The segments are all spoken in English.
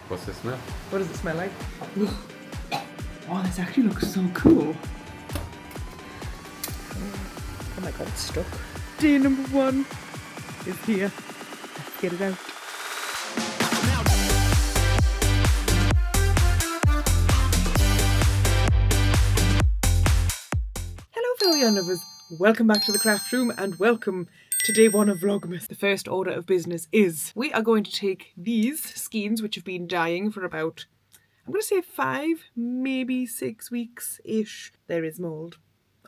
What's the smell? What does it smell like? Oh, this actually looks so cool. Oh my god, it's stuck. Day number 1 is here. Let's get it out. Hello fellow yarn lovers, welcome back to the craft room and welcome to day 1 of Vlogmas. The first order of business is we are going to take these skeins which have been dyeing for about, I'm going to say 5, maybe 6 weeks-ish. There is mould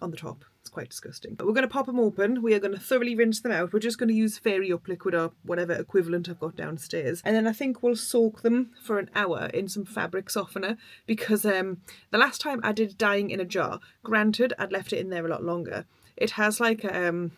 on the top. It's quite disgusting. But we're going to pop them open. We are going to thoroughly rinse them out. We're just going to use Fairy Up liquid or whatever equivalent I've got downstairs. And then I think we'll soak them for an hour in some fabric softener because the last time I did dyeing in a jar, granted I'd left it in there a lot longer, it has like a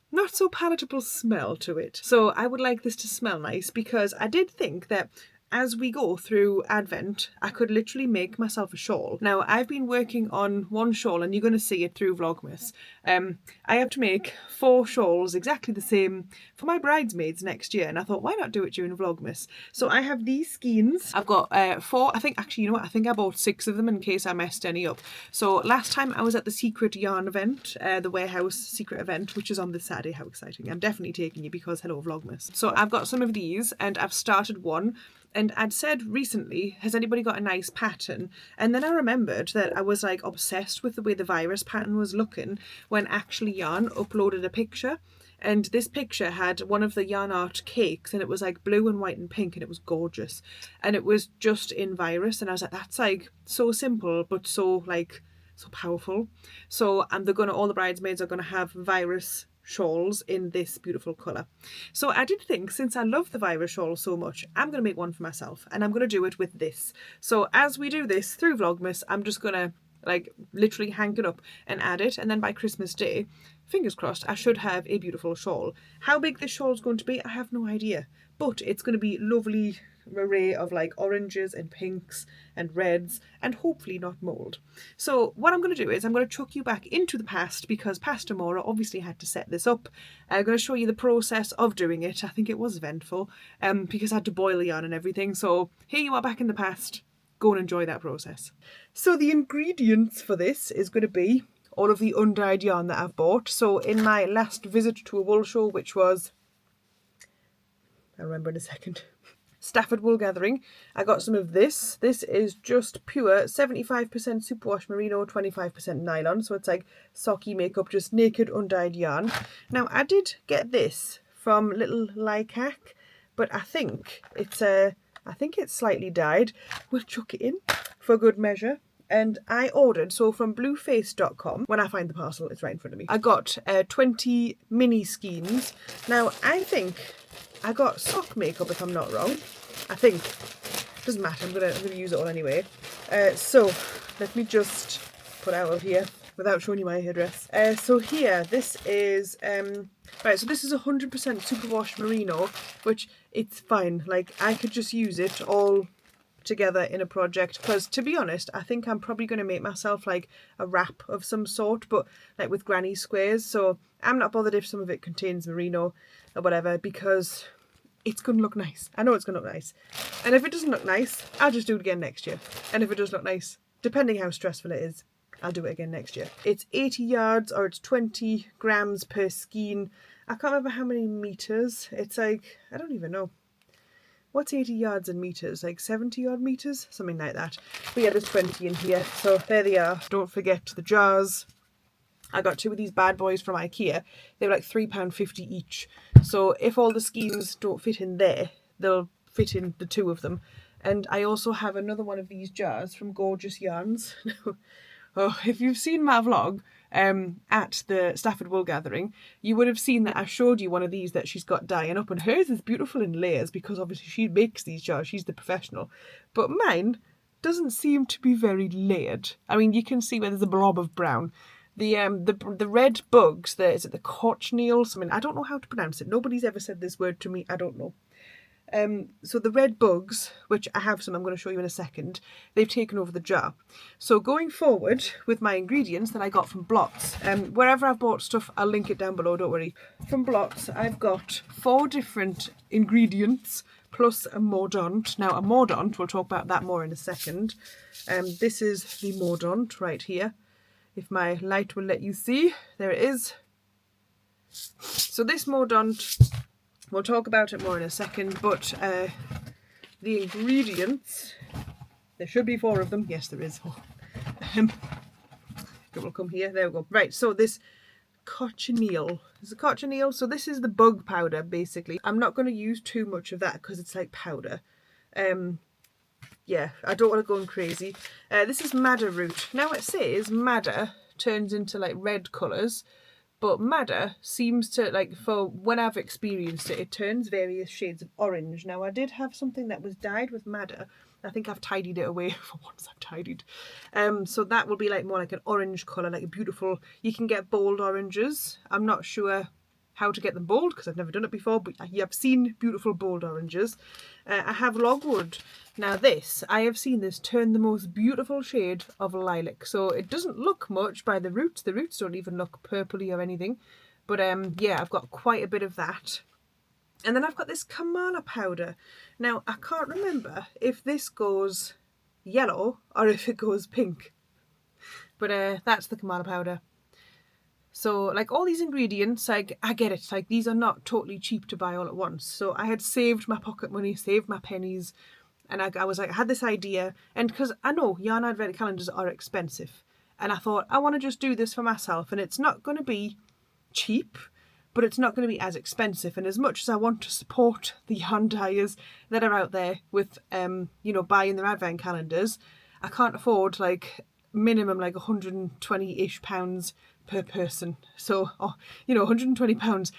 not so palatable smell to it. So I would like this to smell nice because I did think that as we go through Advent, I could literally make myself a shawl. Now, I've been working on one shawl and you're going to see it through Vlogmas. I have to make 4 shawls exactly the same for my bridesmaids next year. And I thought, why not do it during Vlogmas? So I have these skeins. I've got 4, I think, actually, you know what? I think I bought 6 of them in case I messed any up. So last time I was at the secret yarn event, the warehouse secret event, which is on this Saturday. How exciting. I'm definitely taking you because hello Vlogmas. So I've got some of these and I've started one. And I'd said recently, has anybody got a nice pattern? And then I remembered that I was like obsessed with the way the virus pattern was looking when actually Yarn uploaded a picture. And this picture had one of the yarn art cakes and it was like blue and white and pink and it was gorgeous. And it was just in virus and I was like, that's like so simple but so like so powerful. So all the bridesmaids are gonna have virus shawls in this beautiful colour. So I did think, since I love the virus shawl so much, I'm going to make one for myself and I'm going to do it with this. So as we do this through Vlogmas, I'm just going to like literally hang it up and add it, and then by Christmas Day, fingers crossed, I should have a beautiful shawl. How big this shawl is going to be, I have no idea, but it's going to be lovely array of like oranges and pinks and reds and hopefully not mould. So what I'm going to do is I'm going to chuck you back into the past because Pastor Mora obviously had to set this up. I'm going to show you the process of doing it. I think it was eventful because I had to boil the yarn and everything. So here you are back in the past. Go and enjoy that process. So the ingredients for this is going to be all of the undyed yarn that I've bought. So in my last visit to a wool show, which was, I'll remember in a second, Stafford Wool Gathering, I got some of this. This is just pure 75% superwash merino, 25% nylon. So it's like socky makeup, just naked undyed yarn. Now I did get this from Little Lycac, but I think it's slightly dyed. We'll chuck it in for good measure. And I ordered, so from blueface.com, when I find the parcel, it's right in front of me. I got 20 mini skeins. Now I think I got sock makeup if I'm not wrong. I think. Doesn't matter, I'm gonna use it all anyway. So let me just put out of here without showing you my hairdress. So here, this is right, so this is 100% superwash merino, which it's fine. Like I could just use it all together in a project because to be honest I think I'm probably going to make myself like a wrap of some sort, but like with granny squares, so I'm not bothered if some of it contains merino or whatever because it's going to look nice. I know it's going to look nice, and if it doesn't look nice I'll just do it again next year, and if it does look nice, depending how stressful it is, I'll do it again next year. It's 80 yards or it's 20 grams per skein. I can't remember how many meters. It's like, I don't even know. What's 80 yards in meters? Like 70 odd meters? Something like that. But yeah, there's 20 in here. So there they are. Don't forget the jars. I got 2 of these bad boys from IKEA. They were like £3.50 each. So if all the skeins don't fit in there, they'll fit in the 2 of them. And I also have another one of these jars from Gorgeous Yarns. Oh, if you've seen my vlog at the Stafford Wool Gathering, you would have seen that I showed you one of these that she's got dyeing up, and hers is beautiful in layers because obviously she makes these jars, she's the professional. But mine doesn't seem to be very layered. I mean, you can see where there's a blob of brown. The red bugs, is it the cochineal? I mean, I don't know how to pronounce it. Nobody's ever said this word to me. I don't know. So the red bugs, which I have some, I'm going to show you in a second, they've taken over the jar. So going forward with my ingredients that I got from Blots, wherever I've bought stuff, I'll link it down below, don't worry. From Blots, I've got 4 different ingredients plus a mordant. Now a mordant, we'll talk about that more in a second. This is the mordant right here. If my light will let you see, there it is. So this mordant, we'll talk about it more in a second, but the ingredients, there should be 4 of them. Yes, there is. It will come here. There we go. Right, so this cochineal. Is it cochineal? So this is the bug powder, basically. I'm not going to use too much of that because it's like powder. Yeah, I don't want to go crazy. This is madder root. Now it says madder turns into like red colours, but madder seems to, like, for when I've experienced it, it turns various shades of orange. Now I did have something that was dyed with madder. I think I've tidied it away for once I've tidied. So that will be like more like an orange colour, like a beautiful, you can get bold oranges. I'm not sure how to get them bold because I've never done it before, but I've seen beautiful bold oranges. I have logwood. Now this, I have seen this turn the most beautiful shade of lilac. So it doesn't look much by the roots. The roots don't even look purpley or anything. But yeah, I've got quite a bit of that. And then I've got this Kamala powder. Now I can't remember if this goes yellow or if it goes pink. But that's the Kamala powder. So like all these ingredients, like I get it, like these are not totally cheap to buy all at once. So I had saved my pocket money, saved my pennies, and I was like, I had this idea, and because I know yarn advent calendars are expensive, and I thought I want to just do this for myself, and it's not going to be cheap, but it's not going to be as expensive. And as much as I want to support the yarn dyers that are out there with you know, buying their advent calendars, I can't afford like minimum like 120-ish pounds per person. So you know, 120 pounds,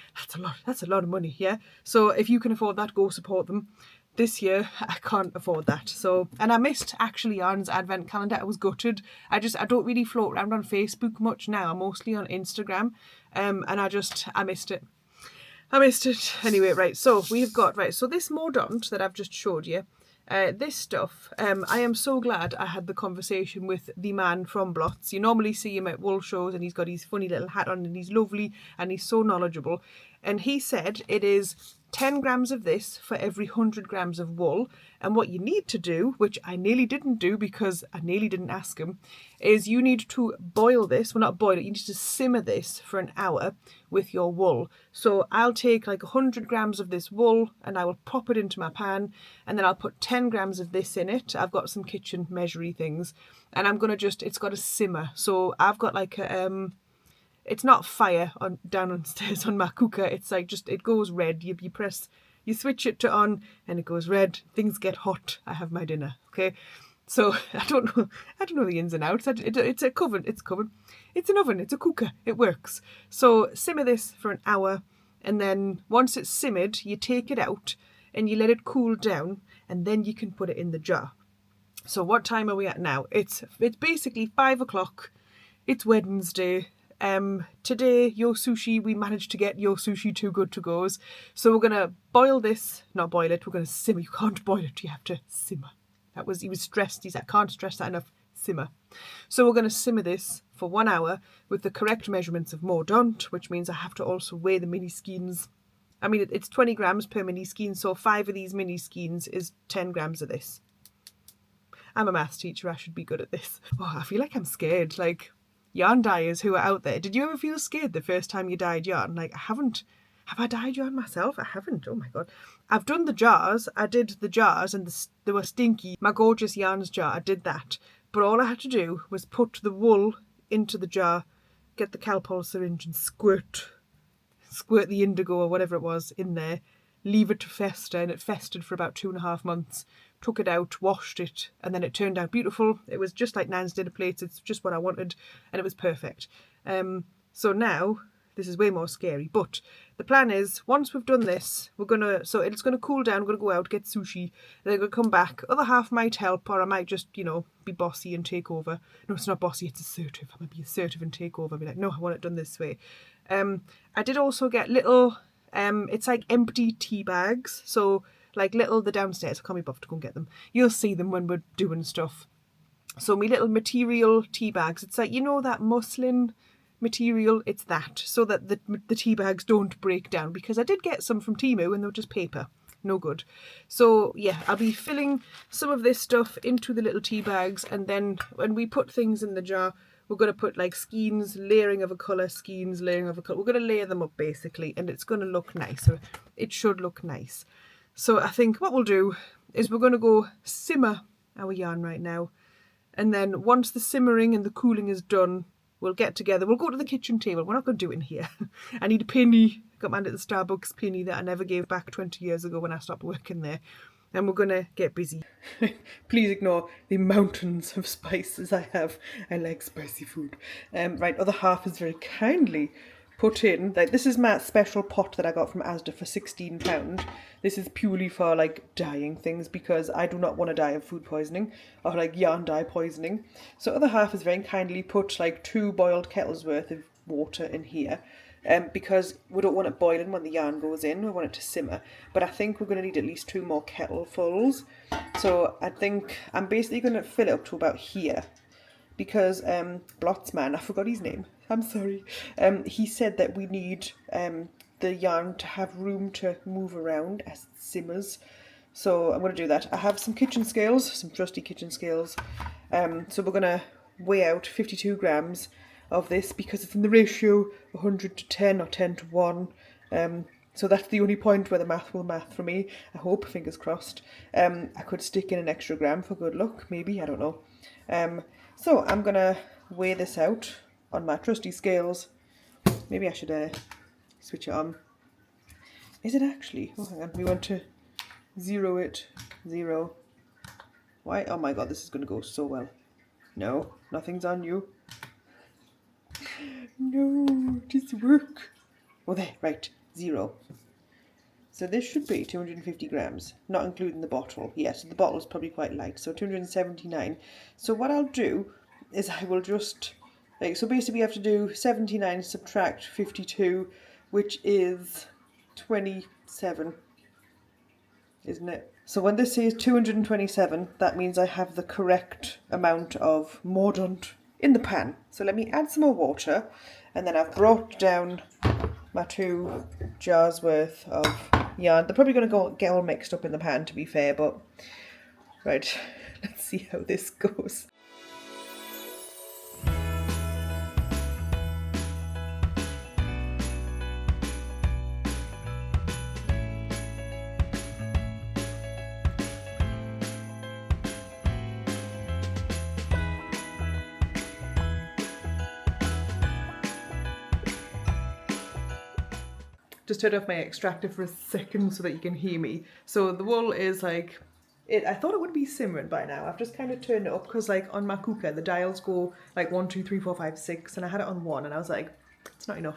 that's a lot of money. Yeah, so if you can afford that, go support them. This year I can't afford that. So, and I missed actually Yarn's advent calendar. I was gutted. I don't really float around on Facebook much now. I'm mostly on Instagram, and I missed it. Anyway. Right, so we've got, right, so this mordant that I've just showed you, this stuff, I am so glad I had the conversation with the man from Blots. You normally see him at wool shows and he's got his funny little hat on and he's lovely and he's so knowledgeable. And he said it is 10 grams of this for every 100 grams of wool. And what you need to do, which I nearly didn't do because I nearly didn't ask him, is you need to boil this. Well, not boil it, you need to simmer this for an hour with your wool. So I'll take like 100 grams of this wool and I will pop it into my pan, and then I'll put 10 grams of this in it. I've got some kitchen measury things, and I'm going to it's got to simmer. So I've got like a, it's not fire downstairs on my cooker. It's like it goes red. You switch it to on and it goes red. Things get hot. I have my dinner. Okay. So I don't know the ins and outs. It's a coven. It's an oven. It's a cooker. It works. So simmer this for an hour, and then once it's simmered, you take it out and you let it cool down, and then you can put it in the jar. So what time are we at now? It's basically 5 o'clock. It's Wednesday. Today, Yo Sushi, we managed to get Yo Sushi 2 good to goes. So we're gonna boil this, not boil it, we're gonna simmer. You can't boil it, you have to simmer. He was stressed, he said, I can't stress that enough, simmer. So we're gonna simmer this for 1 hour with the correct measurements of mordant, which means I have to also weigh the mini skeins. I mean, it's 20 grams per mini skein, so 5 of these mini skeins is 10 grams of this. I'm a maths teacher, I should be good at this. Oh, I feel like I'm scared, like, yarn dyers who are out there, did you ever feel scared the first time you dyed yarn? Like, I haven't. Have I dyed yarn myself? I haven't. Oh my god. I've done the jars. I did the jars and they were stinky. My gorgeous yarns jar, I did that. But all I had to do was put the wool into the jar, get the Calpol syringe and squirt the indigo or whatever it was in there, leave it to fester, and it festered for about 2.5 months. Took it out, washed it, and then it turned out beautiful. It was just like Nan's dinner plates. It's just what I wanted, and it was perfect. So now, this is way more scary, but the plan is, once we've done this, so it's gonna cool down, we're gonna go out, get sushi, and then we're gonna come back. Other half might help, or I might just, you know, be bossy and take over. No, it's not bossy, it's assertive. I'm gonna be assertive and take over, be like, no, I want it done this way. I did also get little, it's like empty tea bags, so like they're downstairs. I can't be bothered to go and get them. You'll see them when we're doing stuff. So my little material tea bags, it's like, you know, that muslin material, it's that, so that the tea bags don't break down, because I did get some from Temu and they were just paper, no good. So yeah, I'll be filling some of this stuff into the little tea bags, and then when we put things in the jar, we're going to put like skeins, layering of a colour, skeins, layering of a colour. We're going to layer them up basically, and it's going to look nice. So it should look nice. So I think what we'll do is we're going to go simmer our yarn right now. And then once the simmering and the cooling is done, we'll get together. We'll go to the kitchen table. We're not going to do it in here. I need a penny. Got my little Starbucks penny that I never gave back 20 years ago when I stopped working there. And we're going to get busy. Please ignore the mountains of spices I have. I like spicy food. Right, other half is very kindly put in. Like, this is my special pot that I got from Asda for £16. This is purely for like dyeing things, because I do not want to die of food poisoning or like yarn dye poisoning. So other half is very kindly put like 2 boiled kettles worth of water in here. Because we don't want it boiling when the yarn goes in, we want it to simmer. But I think we're going to need at least 2 more kettlefuls. So I think I'm basically going to fill it up to about here. Because Blotzman, I forgot his name, I'm sorry, he said that we need the yarn to have room to move around as it simmers. So I'm going to do that. I have some kitchen scales, some trusty kitchen scales. So we're going to weigh out 52 grams of this, because it's in the ratio 100 to 10 or 10 to 1. So that's the only point where the math will math for me. I hope, fingers crossed. I could stick in an extra gram for good luck, maybe, I don't know. So I'm going to weigh this out on my trusty scales. Maybe I should switch it on. Is it actually? Oh, hang on. We want to 0 it. 0. Why? Oh my god, this is going to go so well. No, nothing's on you. No, just work. Oh, there, right, 0. So this should be 250 grams, not including the bottle. Yes, the bottle's probably quite light, so 279. So what I'll do is I will just, like, so basically we have to do 79 subtract 52, which is 27, isn't it? So when this says 227, that means I have the correct amount of mordant in the pan. So let me add some more water, and then I've brought down my 2 jars worth of yarn. They're probably going to get all mixed up in the pan, to be fair, but right, let's see how this goes. Just turn off my extractor for a second so that you can hear me. So the wool is like, I thought it would be simmering by now. I've just kind of turned it up because like on my cooker, the dials go like 1, 2, 3, 4, 5, 6, and I had it on 1 and I was like, it's not enough.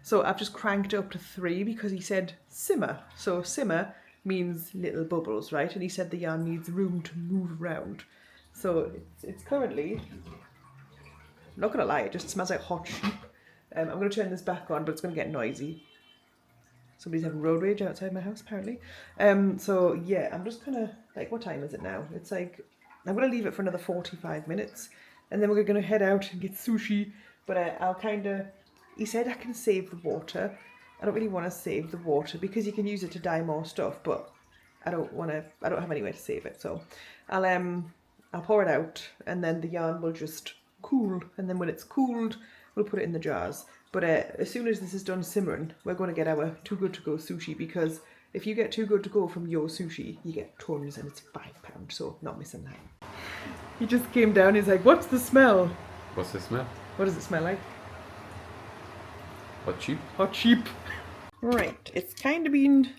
So I've just cranked it up to 3 because he said simmer. So simmer means little bubbles, right? And he said the yarn needs room to move around. So it's currently, I'm not gonna lie, it just smells like hot sheep. I'm gonna turn this back on, but it's gonna get noisy. Somebody's having road rage outside my house, apparently. So yeah, I'm just gonna, like, what time is it now? It's like, I'm gonna leave it for another 45 minutes, and then we're gonna head out and get sushi. But I'll kind of, he said I can save the water. I don't really want to save the water because you can use it to dye more stuff, but I don't have anywhere to save it. So I'll pour it out, and then the yarn will just cool, and then when it's cooled, we'll put it in the jars. But as soon as this is done simmering, we're going to get our Too Good To Go sushi, because if you get Too Good To Go from Yo Sushi, you get tons, and it's £5, so not missing that. He just came down, he's like, what's the smell? What's the smell? What does it smell like? Hot sheep? Hot sheep. Right, it's kind of been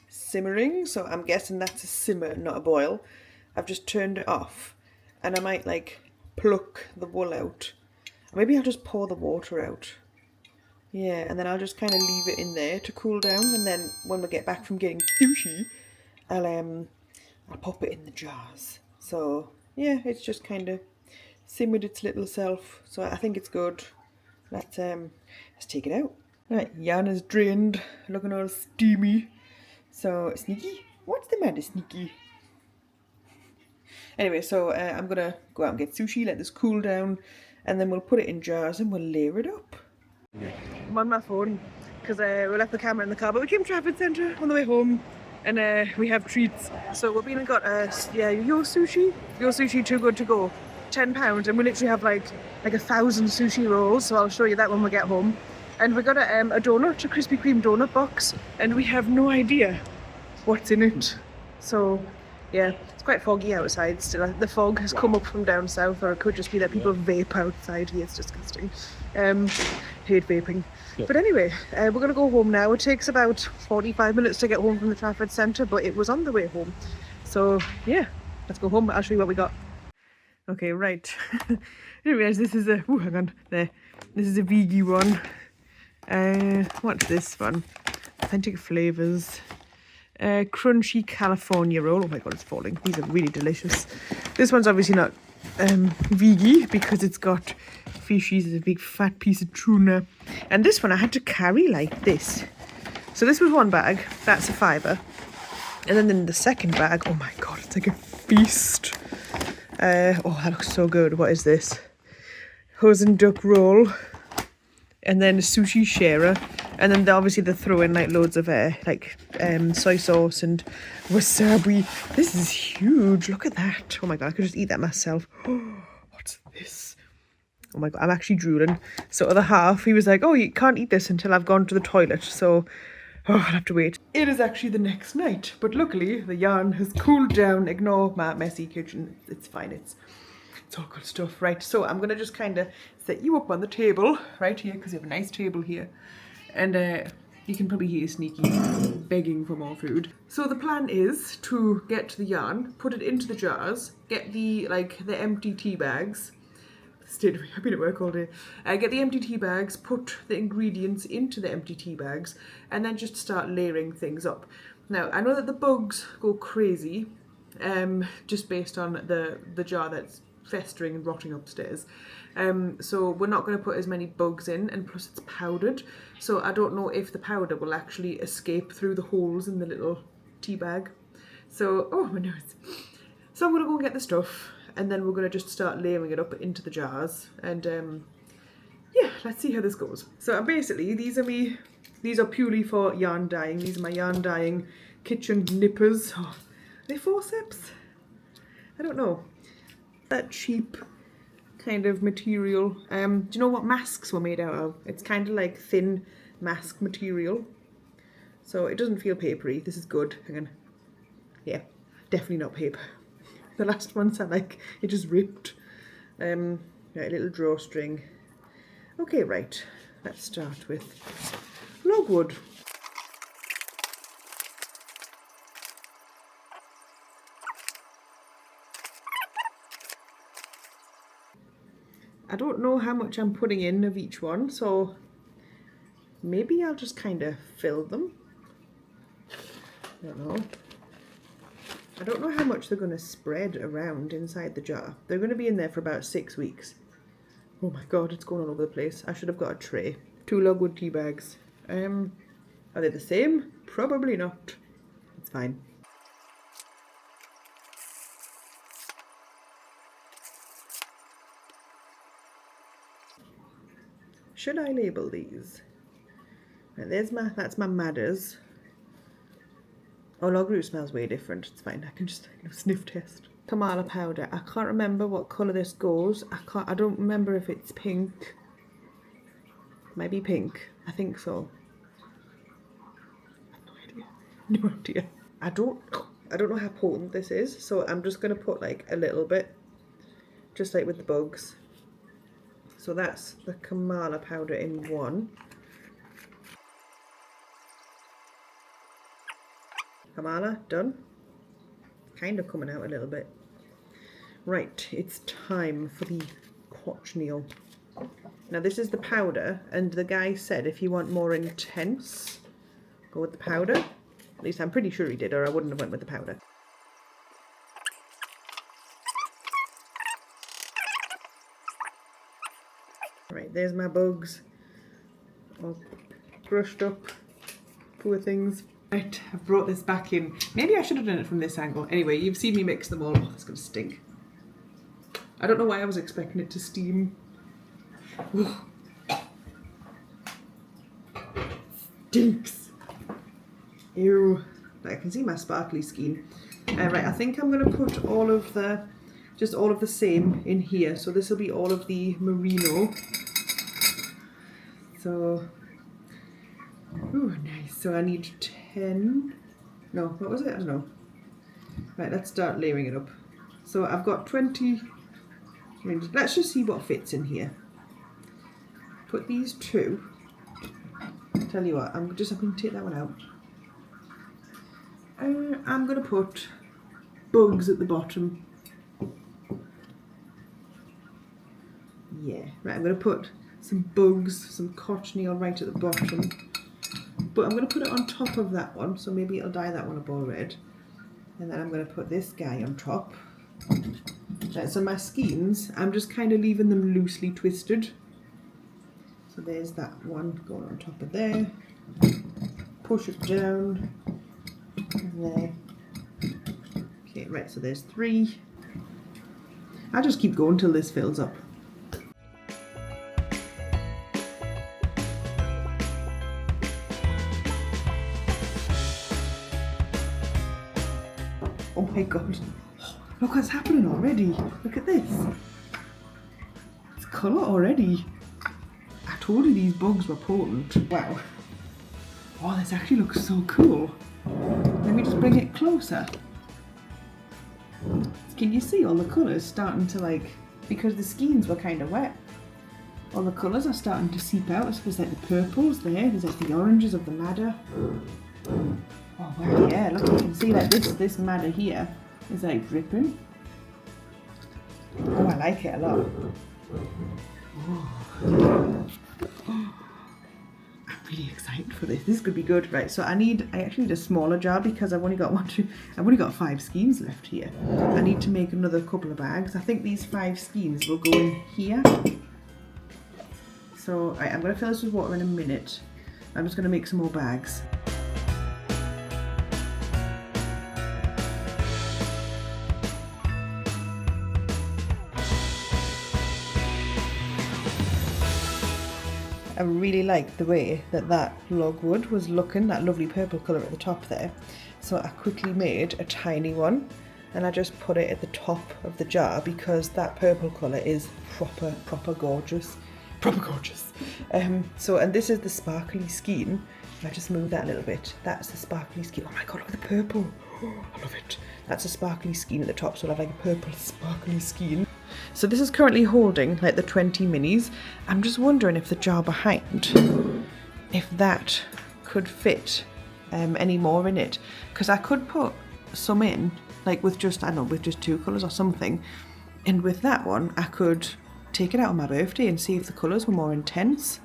simmering, so I'm guessing that's a simmer, not a boil. I've just turned it off, and I might like pluck the wool out. Maybe I'll just pour the water out. Yeah, and then I'll just kind of leave it in there to cool down, and then when we get back from getting sushi, I'll pop it in the jars. So yeah, it's just kind of simmered its little self. So I think it's good. Let's take it out. Right, yarn is drained, looking all steamy. So sneaky. What's the matter, Sneaky? Anyway, so I'm gonna go out and get sushi, let this cool down, and then we'll put it in jars and we'll layer it up. I'm on my phone because we left the camera in the car, but we came to Trafford Centre on the way home, and we have treats. So we've been and got Yo Sushi Too Good To Go, £10, and we literally have like 1,000 sushi rolls. So I'll show you that when we get home. And we got a donut, a Krispy Kreme donut box, and we have no idea what's in it. So yeah, it's quite foggy outside still. The fog has come up from down south, or it could just be that people vape outside here. It's disgusting. Hate vaping. Yeah. But anyway, we're going to go home now. It takes about 45 minutes to get home from the Trafford Centre, but it was on the way home. So yeah, let's go home. I'll show you what we got. Okay, right. I didn't realise this is a... Oh, hang on. There. This is a veggie one. What's this one? Authentic flavours. Crunchy California roll. Oh my god, it's falling. These are really delicious. This one's obviously not veggie because it's got fishies. It's a big fat piece of tuna. And this one I had to carry like this. So this was one bag. That's a £5. And then in the second bag, oh my god, it's like a feast. Oh, that looks so good. What is this? Hosen duck roll. And then a sushi sharer. And then obviously they throw in like loads of soy sauce and wasabi. This is huge. Look at that. Oh my god, I could just eat that myself. Oh, what's this? Oh my god, I'm actually drooling. So other half, he was like, oh, you can't eat this until I've gone to the toilet. So I'll have to wait. It is actually the next night. But luckily the yarn has cooled down. Ignore my messy kitchen. It's fine. It's all good stuff. Right, so I'm going to just kind of set you up on the table right here because you have a nice table here. And you can probably hear Sneaky begging for more food. So the plan is to get the yarn, put it into the jars, get the empty tea bags. Stayed I've been at work all day. Get the empty tea bags, put the ingredients into the empty tea bags, and then just start layering things up. Now, I know that the bugs go crazy, just based on the jar that's festering and rotting upstairs. So we're not going to put as many bugs in, and plus it's powdered. So I don't know if the powder will actually escape through the holes in the little tea bag. So, oh my nose. So I'm going to go and get the stuff, and then we're going to just start layering it up into the jars. And yeah, let's see how this goes. So basically, these are purely for yarn dyeing. These are my yarn dyeing kitchen nippers. Oh, are they forceps? I don't know. That cheap kind of material. Do you know what masks were made out of? It's kind of like thin mask material. So it doesn't feel papery. This is good. Hang on. Yeah, definitely not paper. The last ones are like, it just ripped. Right, a little drawstring. Okay, right. Let's start with logwood. I don't know how much I'm putting in of each one, so maybe I'll just kind of fill them. I don't know. I don't know how much they're going to spread around inside the jar. They're going to be in there for about 6 weeks. Oh my god, it's going all over the place. I should have got a tray. 2 logwood tea bags. Are they the same? Probably not. It's fine. Should I label these? Right, that's my madders. Oh, log root smells way different. It's fine. I can just sniff test. Kamala powder. I can't remember what colour this goes. I don't remember if it's pink. Maybe pink. I think so. I have no idea. No idea. I don't know how potent this is, so I'm just gonna put like a little bit, just like with the bugs. So that's the Kamala powder in one. Kamala, done. Kind of coming out a little bit. Right, it's time for the cochineal. Now this is the powder, and the guy said if you want more intense, go with the powder. At least I'm pretty sure he did, or I wouldn't have went with the powder. Right, there's my bugs. All brushed up. Poor things. Right, I've brought this back in. Maybe I should have done it from this angle. Anyway, you've seen me mix them all. Oh, it's going to stink. I don't know why I was expecting it to steam. Ooh. Stinks. Ew. Right, I can see my sparkly skein. Right, I think I'm going to put all of the, just all of the same in here. So this will be all of the merino. So, ooh, nice. So I need 10. No, what was it? I don't know. Right, let's start layering it up. So I've got 20. I mean, let's just see what fits in here. Put these two. Tell you what, I'm going to take that one out. I'm going to put bugs at the bottom. Yeah, right, I'm going to put some bugs, some cochineal right at the bottom. But I'm going to put it on top of that one, so maybe it'll dye that one up all red. And then I'm going to put this guy on top. Right, so my skeins, I'm just kind of leaving them loosely twisted. So there's that one going on top of there. Push it down. There. Okay, right, so there's 3. I'll just keep going till this fills up. Oh my god. Look what's happening already. Look at this. It's colour already. I told you these bugs were potent. Wow. Oh, this actually looks so cool. Let me just bring it closer. Can you see all the colours starting to like, because the skeins were kind of wet, all the colours are starting to seep out. So there's like the purples there, there's like the oranges of the madder. Oh wow, yeah, look, you can see like this madder here is like dripping. Oh, I like it a lot. Oh. I'm really excited for this. This could be good, right? So I actually need a smaller jar because I've only got 5 skeins left here. I need to make another couple of bags. I think these 5 skeins will go in here. So right, I'm going to fill this with water in a minute. I'm just going to make some more bags. I really liked the way that logwood was looking, that lovely purple colour at the top there. So I quickly made a tiny one and I just put it at the top of the jar because that purple colour is proper gorgeous. Proper gorgeous. And this is the sparkly skein. If I just move that a little bit, that's the sparkly skein. Oh my god, look at the purple. Oh, I love it. That's a sparkly skein at the top, so I'll have like a purple sparkly skein. So this is currently holding like the 20 minis. I'm just wondering if the jar behind, if that could fit any more in it. Because I could put some in, like with just, I don't know, with just 2 colours or something. And with that one, I could take it out on my birthday and see if the colours were more intense.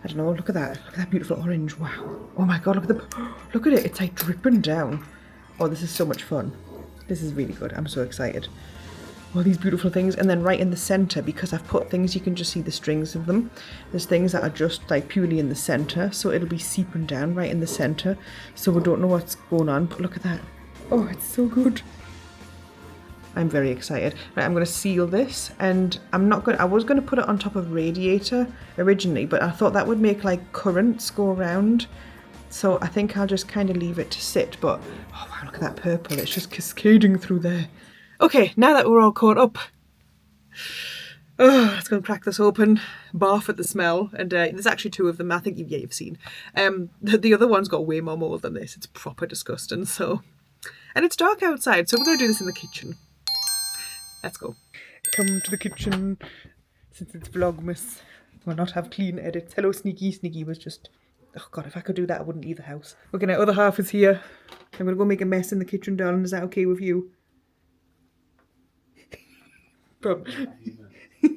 I don't know, look at that beautiful orange, wow. Oh my god, look at it, it's like dripping down. Oh, this is so much fun. This is really good, I'm so excited. All these beautiful things, and then right in the centre, because I've put things, you can just see the strings of them. There's things that are just like purely in the centre, so it'll be seeping down right in the centre. So we don't know what's going on, but look at that. Oh, it's so good. I'm very excited. Right, I'm going to seal this, and I was going to put it on top of radiator originally, but I thought that would make like currents go around. So I think I'll just kind of leave it to sit, but oh wow, look at that purple. It's just cascading through there. Okay, now that we're all caught up, let's go and crack this open, barf at the smell, and there's actually 2 of them, I think you've seen. The other one's got way more mould than this, it's proper disgusting, so. And it's dark outside, so we're going to do this in the kitchen. Let's go. Come to the kitchen, since it's Vlogmas, we'll not have clean edits. Hello Sneaky, Sneaky was just, oh god, if I could do that I wouldn't leave the house. Okay, now other half is here. I'm going to go make a mess in the kitchen, darling, is that okay with you? Probably.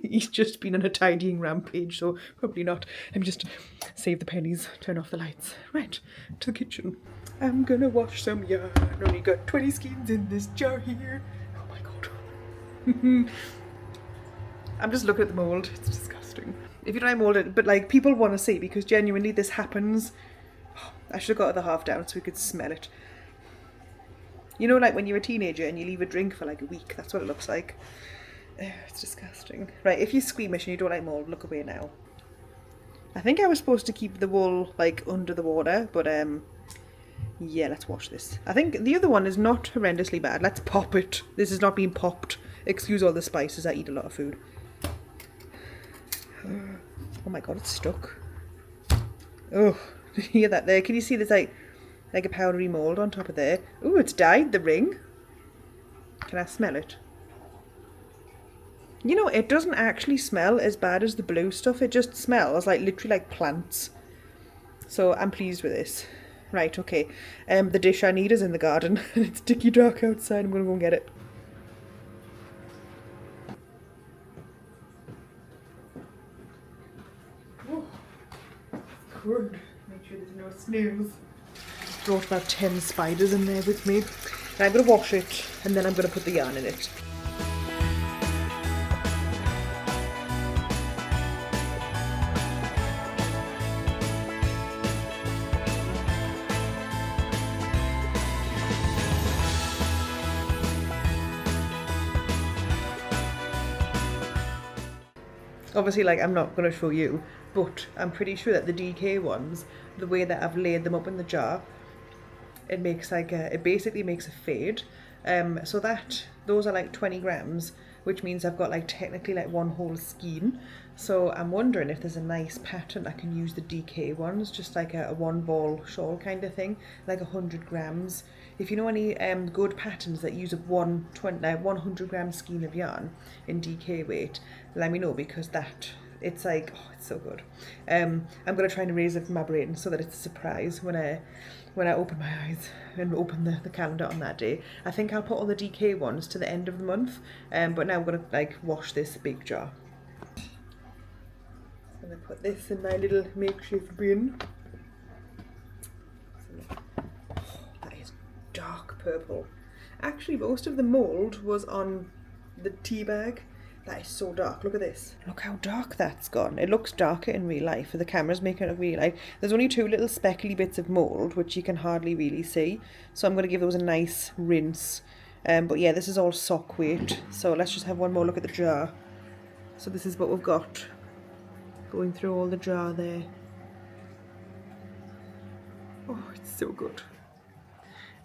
He's just been on a tidying rampage, so probably not. Let me just save the pennies, turn off the lights. Right, to the kitchen. I'm gonna wash some yarn. Only got 20 skeins in this jar here. Oh my god. I'm just looking at the mould. It's disgusting. If you don't like mould, but like people want to see, because genuinely this happens. I should have got the half down so we could smell it. You know, like when you're a teenager and you leave a drink for like a week, that's what it looks like. It's disgusting. Right, if you're squeamish and you don't like mould, look away now. I think I was supposed to keep the wool like under the water, but yeah, let's wash this. I think the other one is not horrendously bad. Let's pop it. This is not being popped. Excuse all the spices, I eat a lot of food. Oh my god, it's stuck. Oh, did you hear that there? Can you see there's like a powdery mould on top of there? Oh, it's dyed the ring. Can I smell it? You know, it doesn't actually smell as bad as the blue stuff. It just smells like literally like plants. So I'm pleased with this. Right, okay. The dish I need is in the garden. It's dicky dark outside. I'm going to go and get it. Oh, good. Make sure there's no snails. Brought about 10 spiders in there with me. And I'm going to wash it and then I'm going to put the yarn in it. Obviously, like, I'm not going to show you, but I'm pretty sure that the DK ones, the way that I've laid them up in the jar, it makes like it basically makes a fade. So those are like 20 grams, which means I've got like technically like one whole skein. So I'm wondering if there's a nice pattern I can use the DK ones, just like a one ball shawl kind of thing, like 100 grams. If you know any good patterns that use a 100 gram skein of yarn in DK weight, let me know, because it's like, oh, it's so good. I'm going to try and erase it from my brain so that it's a surprise when I open my eyes and open the calendar on that day. I think I'll put all the DK ones to the end of the month, but now I'm going to like wash this big jar. I'm going to put this in my little makeshift bin. That is dark purple. Actually, most of the mould was on the tea bag. That is so dark. Look at this. Look how dark that's gone. It looks darker in real life. The camera's making it look really light. There's only two little speckly bits of mould, which you can hardly really see. So I'm going to give those a nice rinse. But yeah, this is all sock weight. So let's just have one more look at the jar. So this is what we've got. Going through all the jar there. Oh, it's so good.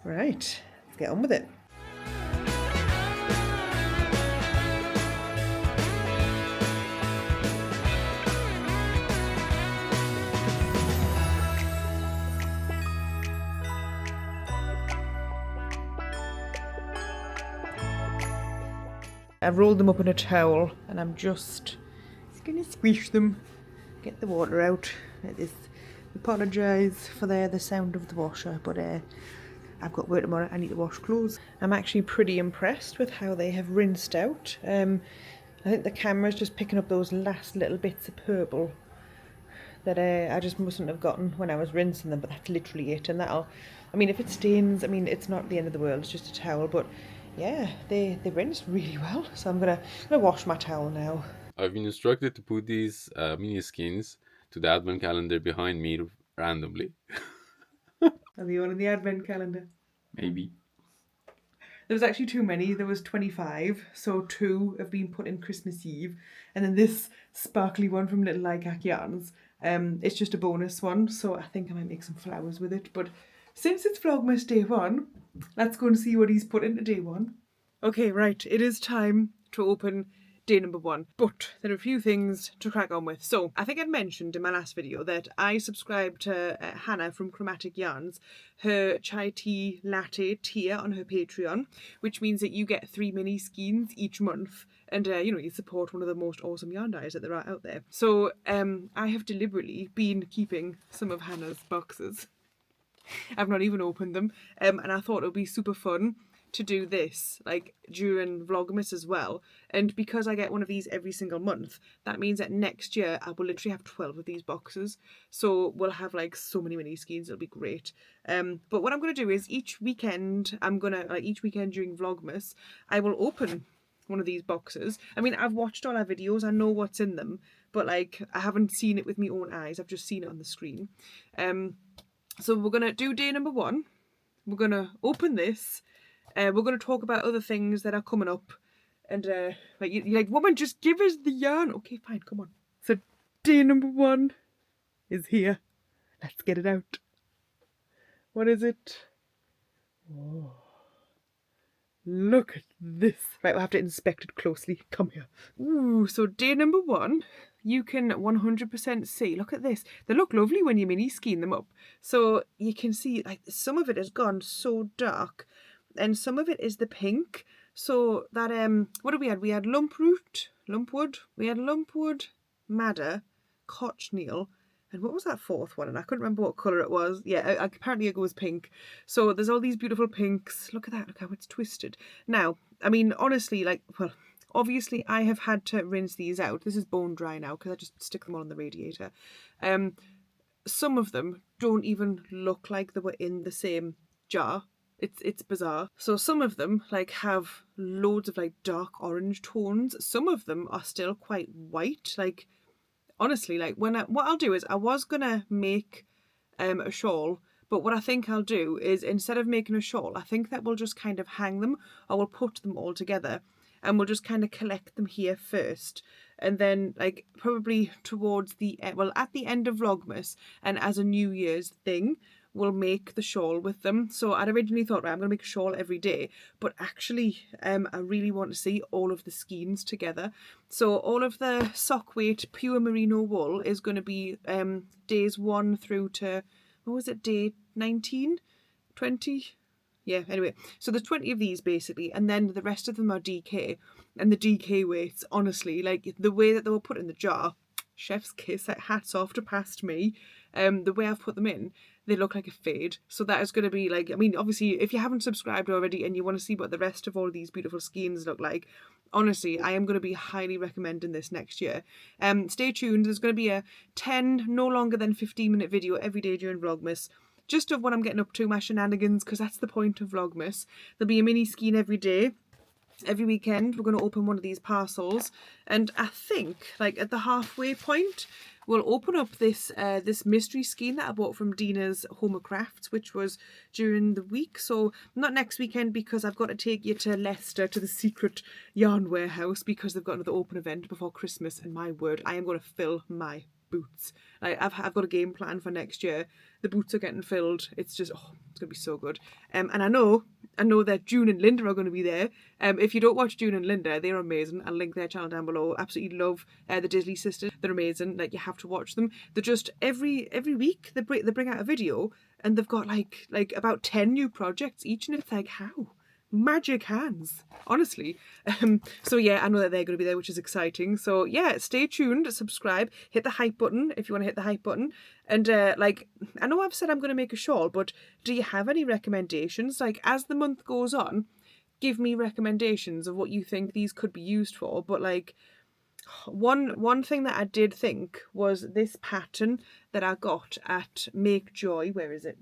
Right, let's get on with it. I've rolled them up in a towel and I'm just going to squish them, get the water out. Apologise for the sound of the washer, but I've got work tomorrow. I need to wash clothes. I'm actually pretty impressed with how they have rinsed out. I think the camera's just picking up those last little bits of purple that I just mustn't have gotten when I was rinsing them, but that's literally it. And I mean, if it stains, I mean, it's not the end of the world, it's just a towel, but yeah, they rinsed really well. So I'm gonna wash my towel now. I've been instructed to put these mini skeins to the advent calendar behind me randomly. Are they all in the advent calendar? Maybe. There was actually too many. There was 25, so 2 have been put in Christmas Eve, and then this sparkly one from Little Lilac Yarns. It's just a bonus one, so I think I might make some flowers with it. But since it's Vlogmas day 1, let's go and see what he's put into day 1. Okay, right, it is time to open day number 1, but there are a few things to crack on with. So I think I'd mentioned in my last video that I subscribed to Hannah from Chromatic Yarns, her chai tea latte tier on her Patreon, which means that you get 3 mini skeins each month, and you support one of the most awesome yarn dyers that there are out there. So I have deliberately been keeping some of Hannah's boxes. I've not even opened them, and I thought it would be super fun to do this like during Vlogmas as well. And because I get one of these every single month, that means that next year I will literally have 12 of these boxes, so we'll have like so many mini skeins. It'll be great. But what I'm gonna do is each weekend during Vlogmas I will open one of these boxes. I mean, I've watched all our videos, I know what's in them, but like I haven't seen it with my own eyes, I've just seen it on the screen. So we're going to do day number 1. We're going to open this. We're going to talk about other things that are coming up. And like, you're like, woman, just give us the yarn. Okay, fine, come on. So day number 1 is here. Let's get it out. What is it? Oh, look at this. Right, we'll have to inspect it closely. Come here. Ooh, so day number 1, you can 100% see. Look at this. They look lovely when you mini skein them up. So you can see, like, some of it has gone so dark, and some of it is the pink. So that what did we had? We had lumpwood. We had lumpwood, madder, cochineal. And what was that 4th one? And I couldn't remember what colour it was. Yeah, apparently it goes pink. So there's all these beautiful pinks. Look at that. Look how it's twisted. Now, I mean, honestly, like, well, obviously I have had to rinse these out. This is bone dry now because I just stick them on the radiator. Some of them don't even look like they were in the same jar. It's bizarre. So some of them like have loads of like dark orange tones. Some of them are still quite white. Like, honestly, like what I'll do is I was gonna make a shawl, but what I think I'll do is instead of making a shawl, I think that we'll just kind of hang them, or we'll put them all together and we'll just kind of collect them here first, and then like probably towards the at the end of Vlogmas and as a New Year's thing, we'll make the shawl with them. So I'd originally thought, right, I'm gonna make a shawl every day, but actually I really want to see all of the skeins together. So all of the sock weight pure merino wool is going to be days 1 through to, what was it, day 19, 20? Yeah, anyway, so there's 20 of these basically, and then the rest of them are DK. And the DK weights, honestly, like the way that they were put in the jar, chef's kiss, like hats off to past me. The way I've put them in, they look like a fade. So that is going to be like, I mean, obviously, if you haven't subscribed already and you want to see what the rest of all these beautiful skeins look like, honestly, I am going to be highly recommending this next year. Stay tuned. There's going to be a 10, no longer than 15-minute video every day during Vlogmas, just of what I'm getting up to, my shenanigans, because that's the point of Vlogmas. There'll be a mini skein every day. Every weekend we're going to open one of these parcels, and I think like at the halfway point we'll open up this this mystery skein that I bought from Dina's Home of Crafts, which was during the week. So not next weekend, because I've got to take you to Leicester to the secret yarn warehouse because they've got another open event before Christmas, and my word, I am going to fill my boots. Like, I've got a game plan for next year. The boots are getting filled. It's just, oh, it's going to be so good. And I know that June and Linda are going to be there. If you don't watch June and Linda, they're amazing. I'll link their channel down below. Absolutely love the Disley sisters. They're amazing. Like, you have to watch them. They're just every week they bring out a video, and they've got like about 10 new projects each, and it's like, how? Magic hands, honestly. So yeah, I know that they're going to be there, which is exciting. So yeah, stay tuned, subscribe, hit the hype button if you want to hit the hype button. And like, I know I've said I'm going to make a shawl, but do you have any recommendations? Like, as the month goes on, give me recommendations of what you think these could be used for. But like, one thing that I did think was this pattern that I got at Make Joy. Where is it?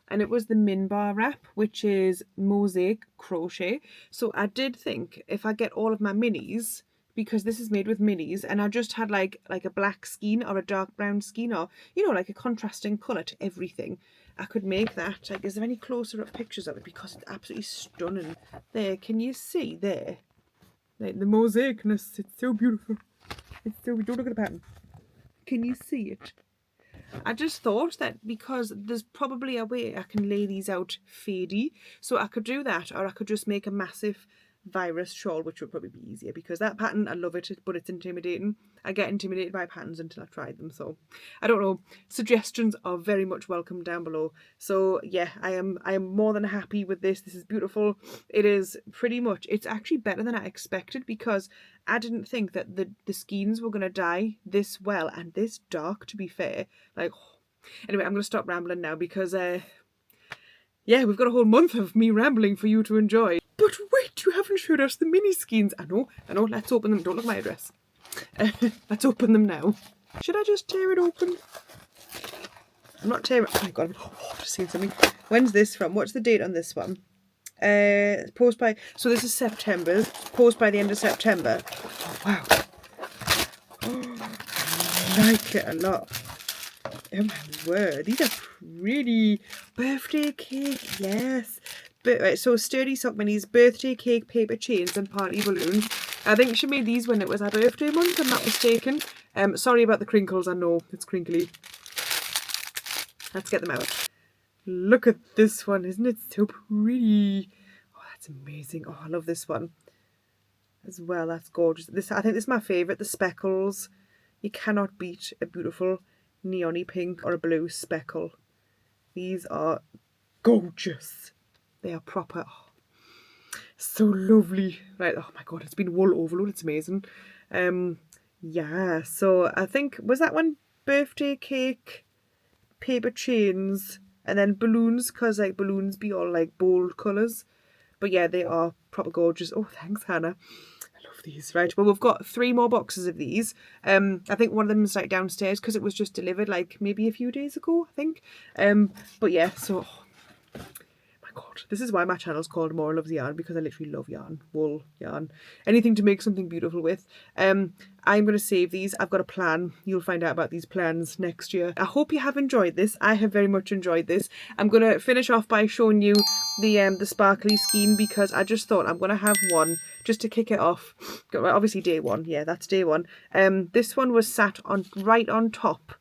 And it was the Minbar wrap, which is mosaic crochet. So I did think if I get all of my minis, because this is made with minis, and I just had like a black skein or a dark brown skein, or, you know, like a contrasting colour to everything, I could make that. Like, is there any closer up pictures of it? Because it's absolutely stunning. There, can you see there? Like, the mosaicness, it's so beautiful. It's so, don't look at the pattern. Can you see it? I just thought that because there's probably a way I can lay these out fadey, so I could do that, or I could just make a massive virus shawl, which would probably be easier, because that pattern, I love it, but it's intimidating. I get intimidated by patterns until I've tried them, so I don't know. Suggestions are very much welcome down below. So yeah, I am more than happy with this. This is beautiful. It is pretty much, it's actually better than I expected, because I didn't think that the skeins were going to dye this well and this dark, to be fair. Like, anyway, I'm going to stop rambling now, because yeah, we've got a whole month of me rambling for you to enjoy. But wait, you haven't showed us the mini skeins. I know, let's open them. Don't look at my address. Let's open them now. Should I just tear it open? I'm not tearing. Oh my god, I've just seen something. When's this from? What's the date on this one? Post by, so this is September. Post by the end of September. Oh, wow. Oh, I like it a lot. Oh my word, these are pretty. Birthday cake, yes. But, right, so sturdy sock minis, birthday cake, paper chains, and party balloons. I think she made these when it was her birthday month, I'm not mistaken. Sorry about the crinkles, I know it's crinkly. Let's get them out. Look at this one, isn't it so pretty? Oh, that's amazing. Oh, I love this one as well. That's gorgeous. I think this is my favourite, the speckles. You cannot beat a beautiful neony pink or a blue speckle. These are gorgeous. They are proper. Oh, so lovely. Right, oh my god, it's been wool overload. It's amazing. Yeah, so I think, was that one birthday cake, paper chains, and then balloons, because like balloons be all like bold colours. But yeah, they are proper gorgeous. Oh, thanks, Hannah. I love these. Right, well, we've got 3 more boxes of these. I think one of them is like downstairs because it was just delivered like maybe a few days ago, I think. But yeah, so God, this is why my channel's called More Loves Yarn, because I literally love yarn, wool, yarn, anything to make something beautiful with. I'm going to save these. I've got a plan. You'll find out about these plans next year. I hope you have enjoyed this. I have very much enjoyed this. I'm going to finish off by showing you the sparkly skein, because I just thought I'm going to have one just to kick it off. Obviously day one. Yeah, that's day one. This one was sat on right on top.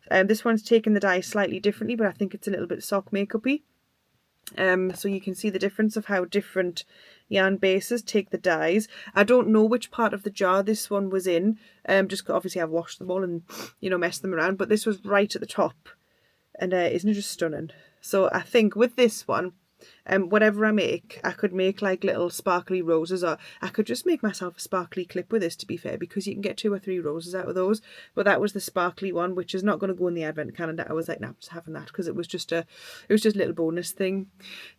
This one's taken the dye slightly differently, but I think it's a little bit sock makeup-y. So you can see the difference of how different yarn bases take the dyes. I don't know which part of the jar this one was in, just obviously I've washed them all and, you know, messed them around, but this was right at the top, and isn't it just stunning? So I think with this one, whatever I make, I could make like little sparkly roses, or I could just make myself a sparkly clip with this, to be fair, because you can get 2 or 3 roses out of those. But that was the sparkly one, which is not going to go in the advent calendar. I was like, nah, I'm just having that because it was just a little bonus thing.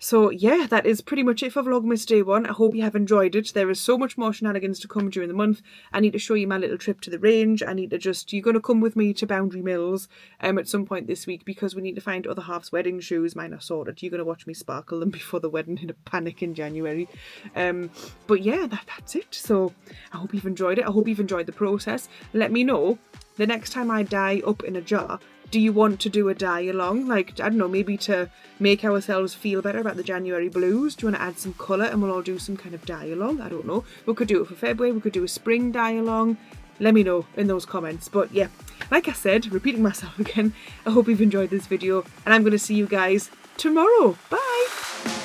So yeah, that is pretty much it for Vlogmas Day 1. I hope you have enjoyed it. There is so much more shenanigans to come during the month. I need to show you my little trip to the range. I need to you're going to come with me to Boundary Mills at some point this week, because we need to find other half's wedding shoes. Mine are sorted. You're going to watch me sparkle them before the wedding in a panic in January. But yeah, that's it. So I hope you've enjoyed it. I hope you've enjoyed the process. Let me know the next time I dye up in a jar. Do you want to do a dye along? Like, I don't know, maybe to make ourselves feel better about the January blues. Do you want to add some colour and we'll all do some kind of dye along? I don't know. We could do it for February. We could do a spring dye along. Let me know in those comments. But yeah, like I said, repeating myself again, I hope you've enjoyed this video, and I'm going to see you guys tomorrow. Bye!